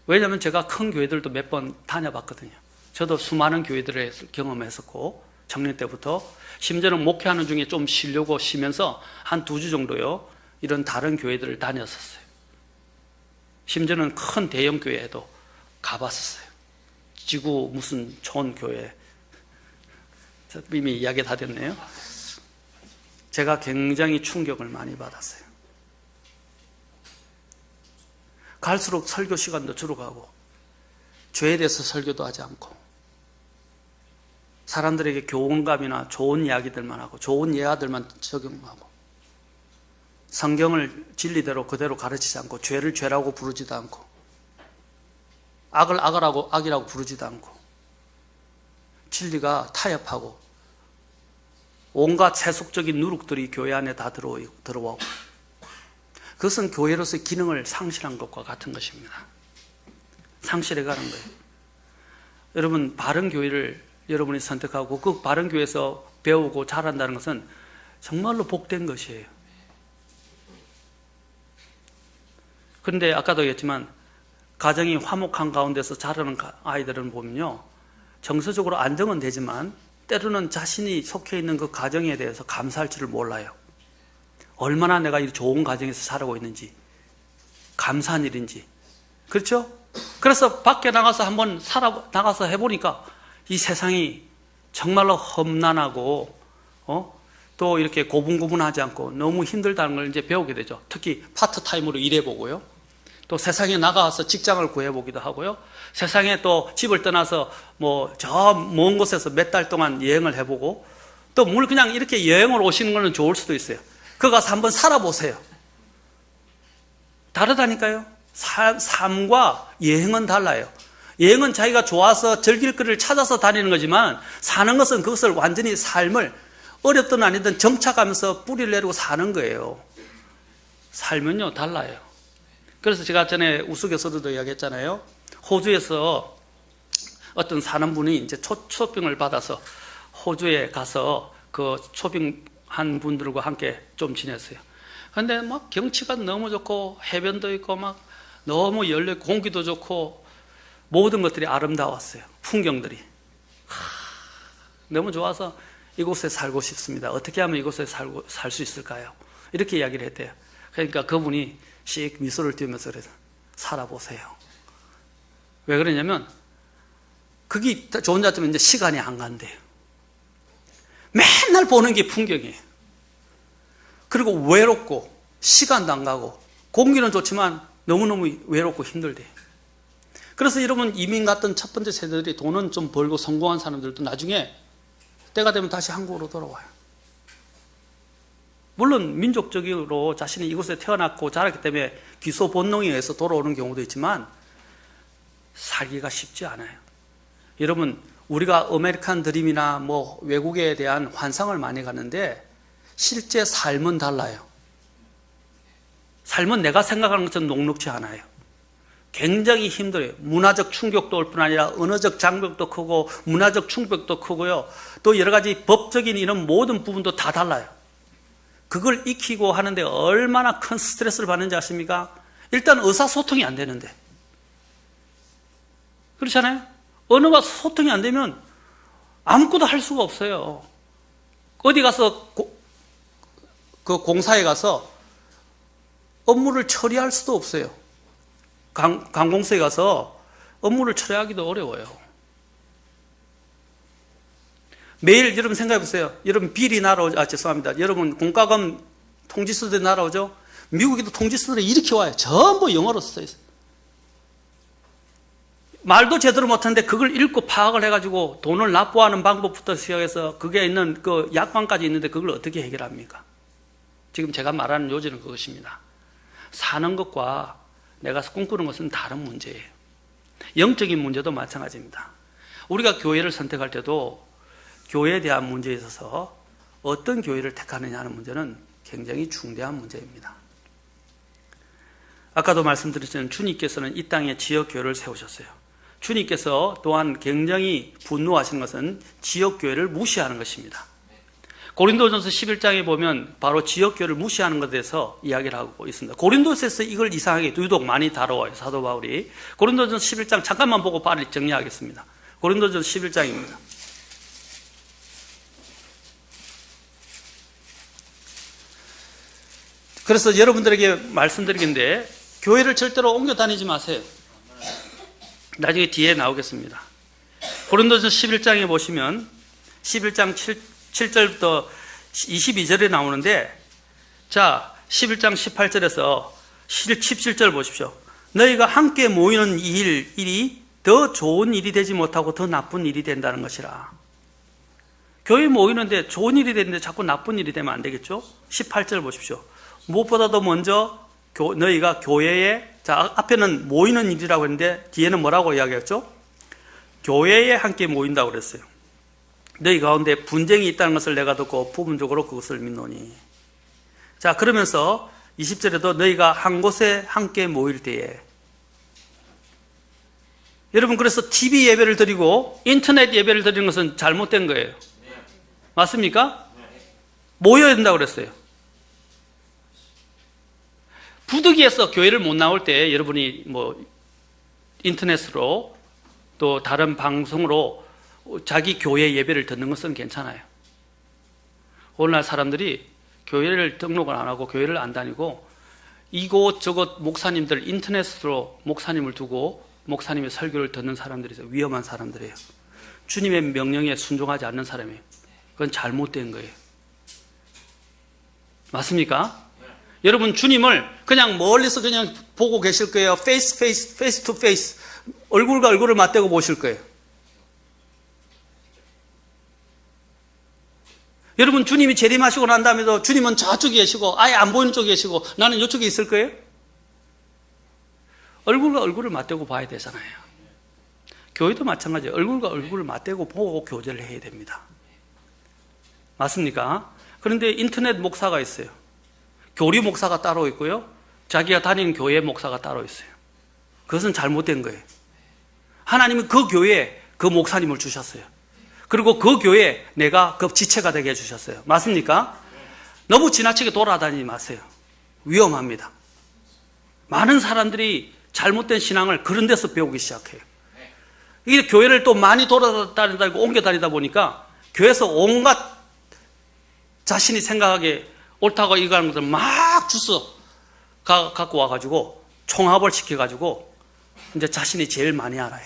왜냐하면 제가 큰 교회들도 몇 번 다녀봤거든요. 저도 수많은 교회들을 경험했었고 청년 때부터 심지어는 목회하는 중에 좀 쉬려고 쉬면서 한 2주 정도요 이런 다른 교회들을 다녔었어요. 심지어는 큰 대형 교회에도 가봤었어요. 지구 무슨 촌 교회. 이미 이야기 다 됐네요. 제가 굉장히 충격을 많이 받았어요. 갈수록 설교 시간도 줄어가고 죄에 대해서 설교도 하지 않고 사람들에게 교훈감이나 좋은 이야기들만 하고 좋은 예화들만 적용하고 성경을 진리대로 그대로 가르치지 않고 죄를 죄라고 부르지도 않고 악을 악이라고 부르지도 않고 진리가 타협하고 온갖 세속적인 누룩들이 교회 안에 다 들어오고 그것은 교회로서의 기능을 상실한 것과 같은 것입니다. 상실해가는 거예요. 여러분, 바른 교회를 여러분이 선택하고 그 바른 교회에서 배우고 자란다는 것은 정말로 복된 것이에요. 그런데 아까도 얘기했지만 가정이 화목한 가운데서 자라는 아이들은 보면요, 정서적으로 안정은 되지만 때로는 자신이 속해 있는 그 가정에 대해서 감사할 줄을 몰라요. 얼마나 내가 이 좋은 가정에서 살아가고 있는지, 감사한 일인지. 그렇죠? 그래서 밖에 나가서 한번 나가서 해보니까 이 세상이 정말로 험난하고 또 이렇게 고분고분하지 않고 너무 힘들다는 걸 이제 배우게 되죠. 특히 파트타임으로 일해보고요. 또 세상에 나가서 직장을 구해보기도 하고요. 세상에 또 집을 떠나서 저 먼 곳에서 몇 달 동안 여행을 해보고 또 물 그냥 이렇게 여행을 오시는 거는 좋을 수도 있어요. 거기 가서 한번 살아보세요. 다르다니까요. 삶과 여행은 달라요. 여행은 자기가 좋아서 즐길 거리를 찾아서 다니는 거지만 사는 것은 그것을 완전히 삶을 어렵든 아니든 정착하면서 뿌리를 내리고 사는 거예요. 삶은요 달라요. 그래서 제가 전에 우스갯소리도 이야기했잖아요. 호주에서 어떤 사는 분이 이제 초빙을 받아서 호주에 가서 그 초빙한 분들과 함께 좀 지냈어요. 근데 막 경치가 너무 좋고 해변도 있고 막 너무 열려 공기도 좋고 모든 것들이 아름다웠어요. 풍경들이 너무 좋아서 이곳에 살고 싶습니다. 어떻게 하면 이곳에 살 수 있을까요? 이렇게 이야기를 했대요. 그러니까 그분이 씩 미소를 띄우면서 그래서 살아보세요. 왜 그러냐면 그게 좋은 자점은 이제 시간이 안 간대요. 맨날 보는 게 풍경이에요. 그리고 외롭고 시간도 안 가고 공기는 좋지만 너무너무 외롭고 힘들대요. 그래서 여러분 이민 갔던 첫 번째 세대들이 돈은 좀 벌고 성공한 사람들도 나중에 때가 되면 다시 한국으로 돌아와요. 물론 민족적으로 자신이 이곳에 태어났고 자랐기 때문에 기소 본능에 의해서 돌아오는 경우도 있지만 살기가 쉽지 않아요. 여러분 우리가 아메리칸 드림이나 외국에 대한 환상을 많이 갖는데 실제 삶은 달라요. 삶은 내가 생각하는 것처럼 녹록지 않아요. 굉장히 힘들어요. 문화적 충격도 올 뿐 아니라 언어적 장벽도 크고 문화적 충격도 크고요. 또 여러 가지 법적인 이런 모든 부분도 다 달라요. 그걸 익히고 하는데 얼마나 큰 스트레스를 받는지 아십니까? 일단 의사소통이 안 되는데. 그렇잖아요? 언어가 소통이 안 되면 아무것도 할 수가 없어요. 어디 가서 그 공사에 가서 업무를 처리할 수도 없어요. 관공서에 가서 업무를 처리하기도 어려워요. 매일 여러분 생각해 보세요. 여러분 비리 날아오죠. 죄송합니다. 여러분 공과금 통지서들이 날아오죠. 미국에도 통지서들이 이렇게 와요. 전부 영어로 써 있어요. 말도 제대로 못하는데 그걸 읽고 파악을 해가지고 돈을 납부하는 방법부터 시작해서 그게 있는 그 약관까지 있는데 그걸 어떻게 해결합니까? 지금 제가 말하는 요지는 그것입니다. 사는 것과 내가 꿈꾸는 것은 다른 문제예요. 영적인 문제도 마찬가지입니다. 우리가 교회를 선택할 때도 교회에 대한 문제에 있어서 어떤 교회를 택하느냐 하는 문제는 굉장히 중대한 문제입니다. 아까도 말씀드렸지만 주님께서는 이 땅에 지역교회를 세우셨어요. 주님께서 또한 굉장히 분노하시는 것은 지역교회를 무시하는 것입니다. 고린도전서 11장에 보면 바로 지역교회를 무시하는 것에 대해서 이야기를 하고 있습니다. 고린도서에서 이걸 이상하게 유독 많이 다뤄요. 사도 바울이. 고린도전서 11장 잠깐만 보고 빨리 정리하겠습니다. 고린도전서 11장입니다. 그래서 여러분들에게 말씀드리겠는데 교회를 절대로 옮겨 다니지 마세요. 나중에 뒤에 나오겠습니다. 고린도전서 11장에 보시면 11장 7절부터 22절에 나오는데, 자 11장 18절에서 17절 보십시오. 너희가 함께 모이는 일이 더 좋은 일이 되지 못하고 더 나쁜 일이 된다는 것이라. 교회 모이는데 좋은 일이 되는데 자꾸 나쁜 일이 되면 안 되겠죠? 18절 보십시오. 무엇보다도 먼저 너희가 교회에, 자 앞에는 모이는 일이라고 했는데 뒤에는 뭐라고 이야기했죠? 교회에 함께 모인다고 그랬어요. 너희 가운데 분쟁이 있다는 것을 내가 듣고 부분적으로 그것을 믿노니. 자 그러면서 20절에도 너희가 한 곳에 함께 모일 때에, 여러분 그래서 TV 예배를 드리고 인터넷 예배를 드리는 것은 잘못된 거예요. 맞습니까? 모여야 된다고 그랬어요. 부득이해서 교회를 못 나올 때 여러분이 뭐 인터넷으로 또 다른 방송으로 자기 교회 예배를 듣는 것은 괜찮아요. 오늘날 사람들이 교회를 등록을 안 하고 교회를 안 다니고 이곳저곳 목사님들 인터넷으로 목사님을 두고 목사님의 설교를 듣는 사람들이 있어요. 위험한 사람들이에요. 주님의 명령에 순종하지 않는 사람이에요. 그건 잘못된 거예요. 맞습니까? 여러분 주님을 그냥 멀리서 그냥 보고 계실 거예요. face to face. 얼굴과 얼굴을 맞대고 보실 거예요. 여러분 주님이 재림하시고 난 다음에도 주님은 저쪽에 계시고 아예 안 보이는 쪽에 계시고 나는 이쪽에 있을 거예요? 얼굴과 얼굴을 맞대고 봐야 되잖아요. 교회도 마찬가지예요. 얼굴과 얼굴을 맞대고 보고 교제를 해야 됩니다. 맞습니까? 그런데 인터넷 목사가 있어요. 교리 목사가 따로 있고요. 자기가 다니는 교회 목사가 따로 있어요. 그것은 잘못된 거예요. 하나님은 그 교회에 그 목사님을 주셨어요. 그리고 그 교회에 내가 그 지체가 되게 해주셨어요. 맞습니까? 너무 지나치게 돌아다니지 마세요. 위험합니다. 많은 사람들이 잘못된 신앙을 그런 데서 배우기 시작해요. 이게 교회를 또 많이 돌아다니다 옮겨 다니다 보니까 교회에서 온갖 자신이 생각하기에 옳다고 이거하는 것들 막 주워 갖고 와가지고 총합을 시켜가지고 이제 자신이 제일 많이 알아요.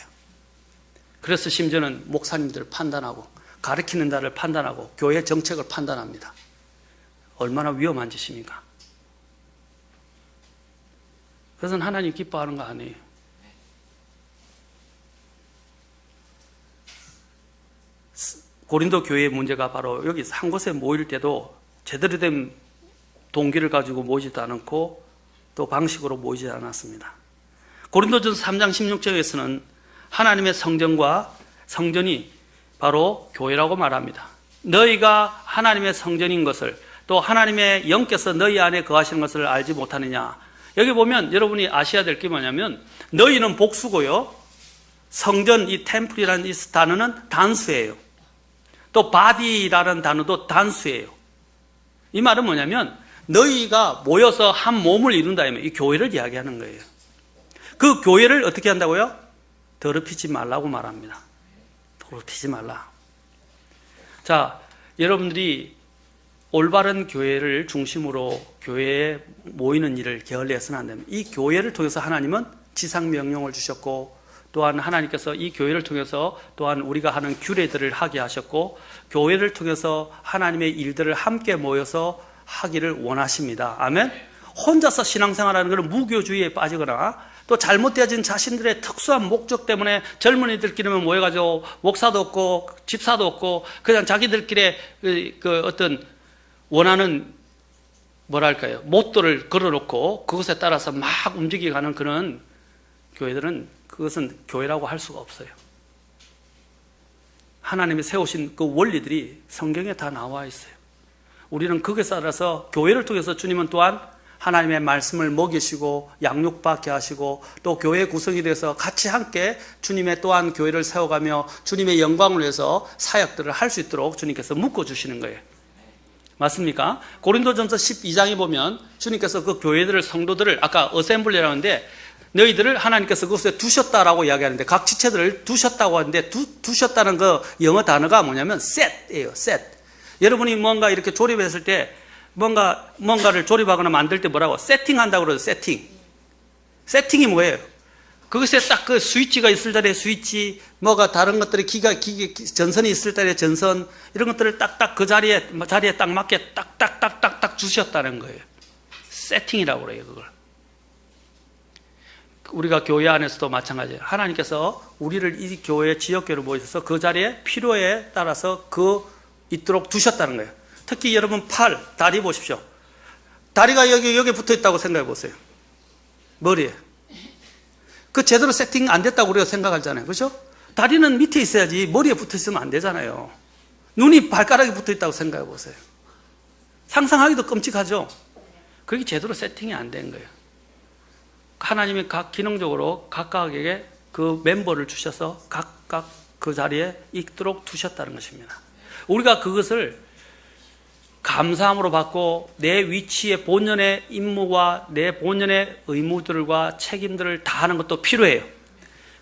그래서 심지어는 목사님들을 판단하고 가르치는 자를 판단하고 교회 정책을 판단합니다. 얼마나 위험한 짓입니까? 그것은 하나님 기뻐하는 거 아니에요. 고린도 교회의 문제가 바로 여기 한 곳에 모일 때도 제대로 된 동기를 가지고 모이지도 않고 또 방식으로 모이지 않았습니다. 고린도전서 3장 16절에서는 하나님의 성전과 성전이 바로 교회라고 말합니다. 너희가 하나님의 성전인 것을 또 하나님의 영께서 너희 안에 거하시는 것을 알지 못하느냐. 여기 보면 여러분이 아셔야 될 게 뭐냐면 너희는 복수고요. 성전, 이 템플이라는 이 단어는 단수예요. 또 바디라는 단어도 단수예요. 이 말은 뭐냐면 너희가 모여서 한 몸을 이룬다 하면 이 교회를 이야기하는 거예요. 그 교회를 어떻게 한다고요? 더럽히지 말라고 말합니다. 더럽히지 말라. 자, 여러분들이 올바른 교회를 중심으로 교회에 모이는 일을 게을리해서는 안 됩니다. 이 교회를 통해서 하나님은 지상 명령을 주셨고 또한 하나님께서 이 교회를 통해서 또한 우리가 하는 규례들을 하게 하셨고, 교회를 통해서 하나님의 일들을 함께 모여서 하기를 원하십니다. 아멘. 혼자서 신앙생활하는 것은 무교주의에 빠지거나 또 잘못되어진 자신들의 특수한 목적 때문에 젊은이들끼리만 모여가지고 목사도 없고 집사도 없고 그냥 자기들끼리 그 어떤 원하는 뭐랄까요, 모토를 걸어놓고 그것에 따라서 막 움직여가는 그런 교회들은 그것은 교회라고 할 수가 없어요. 하나님이 세우신 그 원리들이 성경에 다 나와 있어요. 우리는 거기에 따라서 교회를 통해서 주님은 또한 하나님의 말씀을 먹이시고 양육받게 하시고 또 교회 구성이 돼서 같이 함께 주님의 또한 교회를 세워가며 주님의 영광을 위해서 사역들을 할 수 있도록 주님께서 묶어주시는 거예요. 맞습니까? 고린도전서 12장에 보면 주님께서 그 교회들을, 성도들을, 아까 어셈블리라고 하는데 너희들을 하나님께서 그곳에 두셨다라고 이야기하는데 각 지체들을 두셨다고 하는데 두셨다는 그 영어 단어가 뭐냐면 set이에요. set. 여러분이 뭔가 이렇게 조립했을 때 뭔가를 조립하거나 만들 때 뭐라고? 세팅한다고 그러죠. 세팅. 세팅이 뭐예요? 그것에 딱 그 스위치가 있을 자리에 스위치, 뭐가 다른 것들이 기계, 전선이 있을 자리에 전선, 이런 것들을 딱딱 그 자리에 딱 맞게 딱딱딱딱딱 주셨다는 거예요. 세팅이라고 그래요, 그걸. 우리가 교회 안에서도 마찬가지예요. 하나님께서 우리를 이 교회, 지역교회로 모셔서 그 자리에 필요에 따라서 있도록 두셨다는 거예요. 특히 여러분 다리 보십시오. 다리가 여기 붙어 있다고 생각해 보세요. 머리에. 그 제대로 세팅 안 됐다고 우리가 생각하잖아요. 그렇죠? 다리는 밑에 있어야지 머리에 붙어 있으면 안 되잖아요. 눈이 발가락에 붙어 있다고 생각해 보세요. 상상하기도 끔찍하죠? 그게 제대로 세팅이 안 된 거예요. 하나님이 각 기능적으로 각각에게 그 멤버를 주셔서 각각 그 자리에 있도록 두셨다는 것입니다. 우리가 그것을 감사함으로 받고 내 위치의 본연의 임무와 내 본연의 의무들과 책임들을 다하는 것도 필요해요.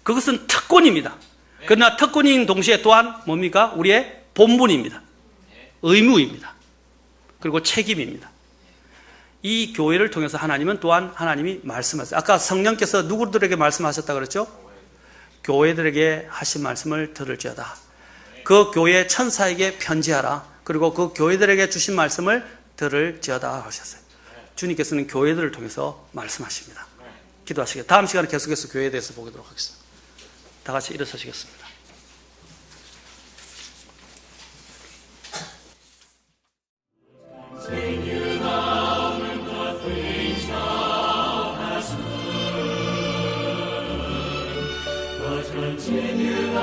그것은 특권입니다. 그러나 특권인 동시에 또한 뭡니까? 우리의 본분입니다. 의무입니다. 그리고 책임입니다. 이 교회를 통해서 하나님은 또한 하나님이 말씀하셨어요. 아까 성령께서 누구들에게 말씀하셨다 그랬죠? 교회들에게 하신 말씀을 들을지어다. 그 교회 천사에게 편지하라. 그리고 그 교회들에게 주신 말씀을 들을지어다 하셨어요. 주님께서는 교회들을 통해서 말씀하십니다. 기도하시겠습니다. 다음 시간에 계속해서 교회에 대해서 보도록 하겠습니다. 다 같이 일어서시겠습니다. Continue